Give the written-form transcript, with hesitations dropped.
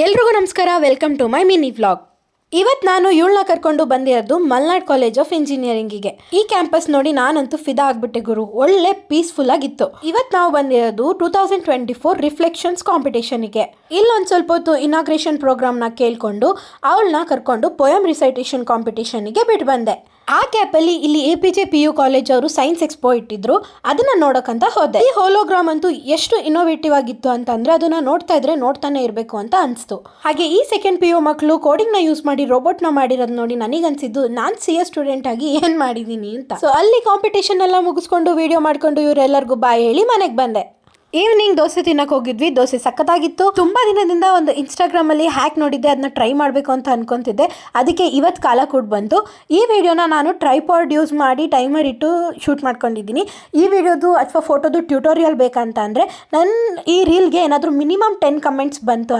ಎಲ್ರಿಗೂ ನಮಸ್ಕಾರ, welcome to my mini vlog. ಇವತ್ತು ನಾನು ಇವಳನ್ನ ಕರ್ಕೊಂಡು ಬಂದಿರೋದು ಮಲ್ನಾಡ್ ಕಾಲೇಜ್ ಆಫ್ ಇಂಜಿನಿಯರಿಂಗಿಗೆ. ಈ ಕ್ಯಾಂಪಸ್ ನೋಡಿ ನಾನಂತೂ ಫಿದಾ ಆಗ್ಬಿಟ್ಟೆ ಗುರು, ಒಳ್ಳೆ ಪೀಸ್ಫುಲ್ ಆಗಿತ್ತು. ಇವತ್ತು ನಾವು ಬಂದಿರೋದು 2024 ರಿಫ್ಲೆಕ್ಷನ್ಸ್ ಕಾಂಪಿಟೇಷನ್ಗೆ. ಇಲ್ಲೊಂದು ಸ್ವಲ್ಪ ಹೊತ್ತು ಇನಾಗ್ರೇಷನ್ ಪ್ರೋಗ್ರಾಮ್ನ ಕೇಳ್ಕೊಂಡು ಅವಳನ್ನ ಕರ್ಕೊಂಡು ಪೊಯಮ್ ರಿಸೈಟೇಷನ್ ಕಾಂಪಿಟೇಷನ್ಗೆ ಬಿಟ್ಟು ಬಂದೆ. ಆ ಗ್ಯಾಪಲ್ಲಿ ಇಲ್ಲಿ APJ PU ಕಾಲೇಜ್ ಅವರು ಸೈನ್ಸ್ ಎಕ್ಸ್ಪೋ ಇಟ್ಟಿದ್ರು, ಅದನ್ನ ನೋಡೋಕಂತ ಹೋದೆ. ಈ ಹೋಲೋಗ್ರಾಮ್ ಅಂತೂ ಎಷ್ಟು ಇನ್ನೋವೇಟಿವ್ ಆಗಿತ್ತು ಅಂತಂದ್ರೆ ಅದನ್ನ ನೋಡ್ತಾ ಇದ್ರೆ ನೋಡ್ತಾನೆ ಇರಬೇಕು ಅಂತ ಅನಿಸ್ತು. ಹಾಗೆ ಈ ಸೆಕೆಂಡ್ PU ಮಕ್ಕಳು ಕೋಡಿಂಗ್ನ ಯೂಸ್ ಮಾಡಿ ರೋಬೋಟ್ನ ಮಾಡಿರೋದು ನೋಡಿ ನನಗನ್ಸಿದ್ದು ನಾನು CS ಸ್ಟೂಡೆಂಟ್ ಆಗಿ ಏನು ಮಾಡಿದ್ದೀನಿ ಅಂತ. ಸೊ ಅಲ್ಲಿ ಕಾಂಪಿಟೇಷನ್ ಎಲ್ಲ ಮುಗಿಸ್ಕೊಂಡು ವಿಡಿಯೋ ಮಾಡ್ಕೊಂಡು ಇವರೆಲ್ಲರಿಗೂ ಬಾಯ್ ಹೇಳಿ ಮನೆಗೆ ಬಂದೆ. ಈವ್ನಿಂಗ್ ದೋಸೆ ತಿನ್ನಕ್ಕೆ ಹೋಗಿದ್ವಿ. ದೋಸೆ ಸಖತ್ತಾಗಿತ್ತು. ತುಂಬ ದಿನದಿಂದ ಒಂದು ಇನ್ಸ್ಟಾಗ್ರಾಮಲ್ಲಿ ಹ್ಯಾಕ್ ನೋಡಿದ್ದೆ, ಅದನ್ನ ಟ್ರೈ ಮಾಡಬೇಕು ಅಂತ ಅನ್ಕೊಂತಿದ್ದೆ. ಅದಕ್ಕೆ ಇವತ್ತು ಕಾಲ ಕೂಡ ಬಂತು. ಈ ವಿಡಿಯೋನ ನಾನು ಟ್ರೈಪಾಡ್ ಯೂಸ್ ಮಾಡಿ ಟೈಮರ್ ಇಟ್ಟು ಶೂಟ್ ಮಾಡ್ಕೊಂಡಿದ್ದೀನಿ. ಈ ವಿಡಿಯೋದು ಅಥವಾ ಫೋಟೋದು ಟ್ಯೂಟೋರಿಯಲ್ ಬೇಕಂತ ಅಂದರೆ ನನ್ನ ಈ ರೀಲ್ಗೆ ಏನಾದರೂ ಮಿನಿಮಮ್ 10 ಕಮೆಂಟ್ಸ್ ಬಂತು